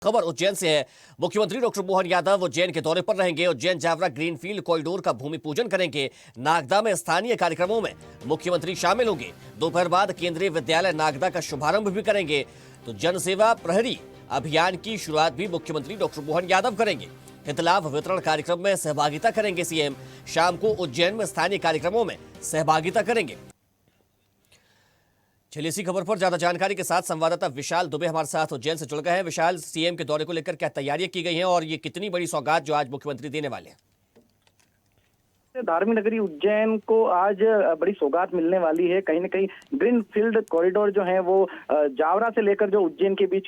खबर उज्जैन से है। मुख्यमंत्री डॉक्टर मोहन यादव उज्जैन के दौरे पर रहेंगे। उज्जैन जावरा ग्रीनफील्ड कॉरिडोर का भूमि पूजन करेंगे। नागदा में स्थानीय कार्यक्रमों में मुख्यमंत्री शामिल होंगे। दोपहर बाद केंद्रीय विद्यालय नागदा का शुभारंभ भी करेंगे। तो जनसेवा प्रहरी अभियान की शुरुआत भी मुख्यमंत्री डॉक्टर मोहन यादव करेंगे। हितलाभ वितरण कार्यक्रम में सहभागिता करेंगे सीएम। शाम को उज्जैन में स्थानीय कार्यक्रमों में सहभागिता करेंगे। चलिए इसी खबर पर ज्यादा जानकारी के साथ संवाददाता विशाल दुबे हमारे साथ उज्जैन से जुड़ गए हैं। विशाल, सीएम के दौरे को लेकर क्या तैयारियां की गई हैं और ये कितनी बड़ी सौगात जो आज मुख्यमंत्री देने वाले हैं? धार्मिक नगरी उज्जैन को आज बड़ी सौगात मिलने वाली है। कहीं न कहीं ग्रीन फील्ड कॉरिडोर जो है वो जावरा से लेकर जो उज्जैन के बीच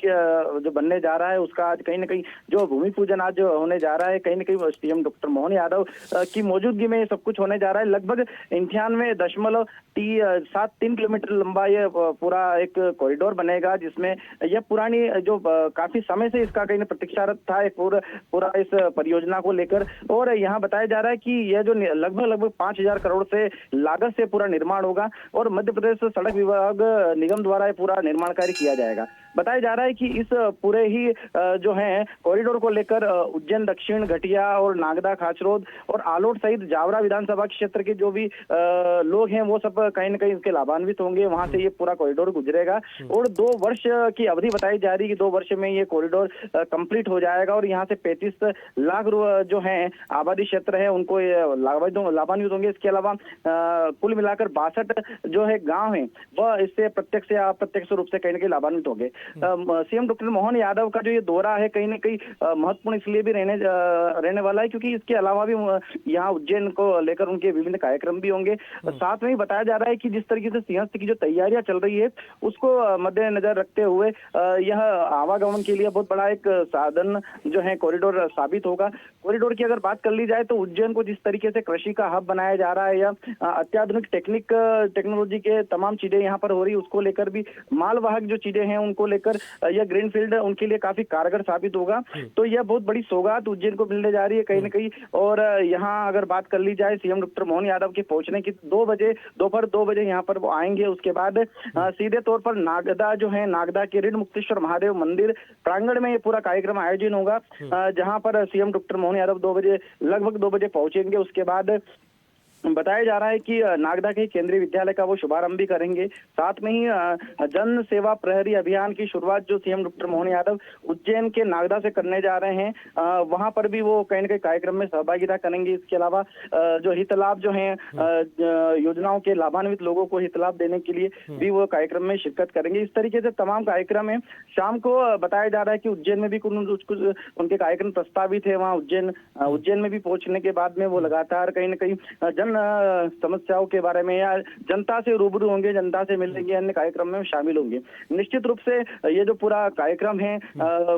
जो बनने जा रहा है उसका आज कहीं न कहीं जो भूमि पूजन आज होने जा रहा है। कहीं न कहीं सीएम डॉक्टर मोहन यादव की मौजूदगी में सब कुछ होने जा रहा है। लगभग 98.73 किलोमीटर लंबा ये पूरा एक कॉरिडोर बनेगा, जिसमें यह पुरानी जो काफी समय से इसका कहीं प्रतीक्षारत था एक पूरा इस परियोजना को लेकर। और यहाँ बताया जा रहा है कि यह जो लगभग 5,000 करोड़ से लागत से पूरा निर्माण होगा और मध्य प्रदेश सड़क विभाग निगम द्वारा पूरा निर्माण कार्य किया जाएगा। बताया जा रहा है कि इस पूरे ही जो है कॉरिडोर को लेकर उज्जैन दक्षिण, घटिया और नागदा, खाचरोद और आलोट सहित जावरा विधानसभा क्षेत्र के जो भी लोग हैं वो सब कहीं न कहीं इसके लाभान्वित होंगे। वहां से ये पूरा कॉरिडोर गुजरेगा और 2 वर्ष की अवधि बताई जा रही है कि 2 वर्ष में ये कॉरिडोर कंप्लीट हो जाएगा और यहाँ से 35 लाख जो है आबादी क्षेत्र है उनको लाभान्वित होंगे। इसके अलावा कुल मिलाकर 62 जो है गांव हैं वह इससे प्रत्यक्ष या अप्रत्यक्ष रूप से कहीं न कहीं लाभान्वित होंगे। सीएम डॉक्टर मोहन यादव का जो ये दौरा है कहीं न कहीं महत्वपूर्ण इसलिए भी रहने वाला है क्योंकि इसके अलावा भी यहाँ उज्जैन को लेकर उनके विभिन्न कार्यक्रम भी होंगे। साथ में ही बताया जा रहा है कि जिस तरीके से सिंहस्थ की जो तैयारियां चल रही है उसको मद्देनजर रखते हुए यह आवागमन के लिए बहुत बड़ा एक साधन जो है कॉरिडोर साबित होगा। कॉरिडोर की अगर बात कर ली जाए तो उज्जैन को जिस तरीके से कृषि का हब बनाया जा रहा है या अत्याधुनिक टेक्नोलॉजी के तमाम चीजें यहाँ पर हो रही है उसको लेकर भी मालवाहक जो चीजें हैं उनको लेकर यह ग्रीनफील्ड उनके लिए काफी कारगर साबित होगा। तो यह बहुत बड़ी सौगात उज्जैन को मिलने जा रही है कहीं न कहीं। और यहाँ अगर बात कर ली जाए सीएम डॉक्टर मोहन यादव के पहुंचने की, 2 बजे दोपहर 2 बजे यहाँ पर वो आएंगे। उसके बाद सीधे तौर पर नागदा जो है, नागदा के ऋण मुक्तेश्वर महादेव मंदिर प्रांगण में ये पूरा कार्यक्रम आयोजन होगा, जहां पर सीएम डॉक्टर मोहन यादव 2 बजे लगभग 2 बजे पहुंचेंगे। उसके बाद बताया जा रहा है कि नागदा के केंद्रीय विद्यालय का वो शुभारंभ भी करेंगे। साथ में ही जन सेवा प्रहरी अभियान की शुरुआत जो सीएम डॉक्टर मोहन यादव उज्जैन के नागदा से करने जा रहे हैं वहां पर भी वो कहीं न कहीं कार्यक्रम में सहभागिता करेंगे। इसके अलावा जो हित लाभ जो है योजनाओं के लाभान्वित लोगों को हित लाभ देने के लिए भी वो कार्यक्रम में शिरकत करेंगे। इस तरीके से तमाम कार्यक्रम है। शाम को बताया जा रहा है कि उज्जैन में भी कुछ उनके कार्यक्रम प्रस्तावित है। वहाँ उज्जैन में भी पहुंचने के बाद में वो लगातार कहीं न कहीं जन समस्याओं के बारे में या जनता से रूबरू होंगे, जनता से मिलेंगे, अन्य कार्यक्रम में शामिल होंगे। निश्चित रूप से ये जो पूरा कार्यक्रम है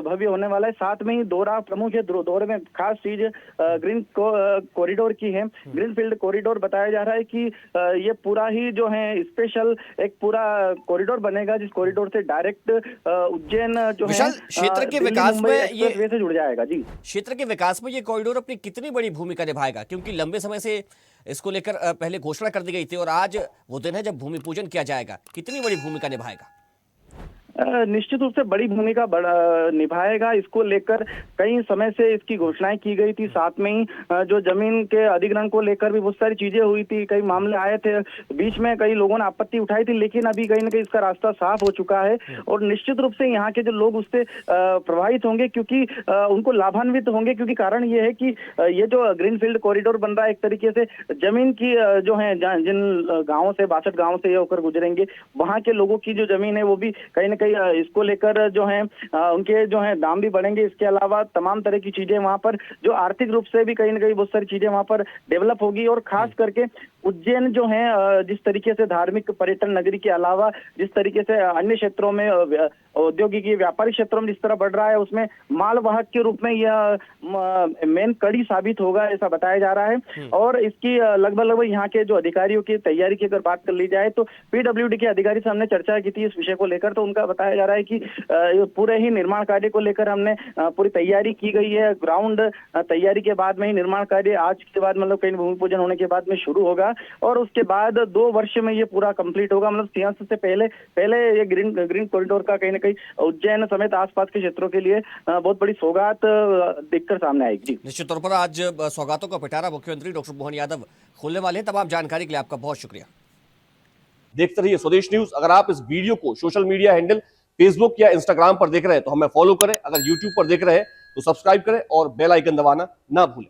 भव्य होने वाला है। साथ में ही दौरा प्रमुख है, दौरे में खास चीज ग्रीन कॉरिडोर की है। ग्रीन फील्ड कॉरिडोर बताया जा रहा है कि ये पूरा ही जो है स्पेशल एक पूरा कॉरिडोर बनेगा जिस कॉरिडोर से डायरेक्ट उज्जैन जो है क्षेत्र के विकास में ये से जुड़ जाएगा। जी, क्षेत्र के विकास में ये कॉरिडोर अपनी कितनी बड़ी भूमिका निभाएगा, क्योंकि लंबे समय से इसको लेकर पहले घोषणा कर दी गई थी और आज वो दिन है जब भूमि पूजन किया जाएगा। कितनी बड़ी भूमिका निभाएगा? निश्चित रूप से बड़ी भूमिका निभाएगा। इसको लेकर कई समय से इसकी घोषणाएं की गई थी। साथ में ही जो जमीन के अधिग्रहण को लेकर भी बहुत सारी चीजें हुई थी, कई मामले आए थे, बीच में कई लोगों ने आपत्ति उठाई थी, लेकिन अभी कहीं ना कहीं इसका रास्ता साफ हो चुका है और निश्चित रूप से यहाँ के जो लोग उससे प्रभावित होंगे क्योंकि उनको लाभान्वित होंगे। क्योंकि कारण ये है कि ये जो ग्रीनफील्ड कॉरिडोर बन रहा है एक तरीके से जमीन की जो है जिन गाँवों से 62 गाँव से ये होकर गुजरेंगे वहां के लोगों की जो जमीन है वो भी कहीं ना कहीं इसको लेकर जो है उनके जो है दाम भी बढ़ेंगे। इसके अलावा तमाम तरह की चीजें वहां पर जो आर्थिक रूप से भी कहीं ना कहीं बहुत सारी चीजें वहां पर डेवलप होगी। और खास करके उज्जैन जो है जिस तरीके से धार्मिक पर्यटन नगरी के अलावा जिस तरीके से अन्य क्षेत्रों में औद्योगिक व्यापारिक क्षेत्रों में जिस तरह बढ़ रहा है उसमें मालवाहक के रूप में यह मेन कड़ी साबित होगा, ऐसा बताया जा रहा है। और इसकी लगभग यहाँ के जो अधिकारियों की तैयारी की अगर बात कर ली जाए तो पीडब्ल्यूडी के अधिकारी से हमने चर्चा की थी इस विषय को लेकर, तो उनका बताया जा रहा है कि पूरे ही निर्माण कार्य को लेकर हमने पूरी तैयारी की गई है। ग्राउंड तैयारी के बाद में ही निर्माण कार्य आज के बाद मतलब कहीं भूमि पूजन होने के बाद में शुरू होगा और उसके बाद 2 वर्ष में ये पूरा कंप्लीट होगा। मतलब सिंहस्थ से पहले ये ग्रीन कॉरिडोर का कहीं ना कहीं उज्जैन समेत आसपास के क्षेत्रों के लिए बहुत बड़ी सौगात देखकर सामने आएगी। निश्चित तौर पर आज सौगातों का पिटारा मुख्यमंत्री डॉक्टर मोहन यादव खोलने वाले हैं। तमाम जानकारी के लिए आपका बहुत शुक्रिया। देखते रहिए स्वदेश न्यूज। अगर आप इस वीडियो को सोशल मीडिया हैंडल फेसबुक या इंस्टाग्राम पर देख रहे हैं तो हमें फॉलो करें, अगर यूट्यूब पर देख रहे हैं तो सब्सक्राइब करें और बेल आइकन दबाना ना भूलें।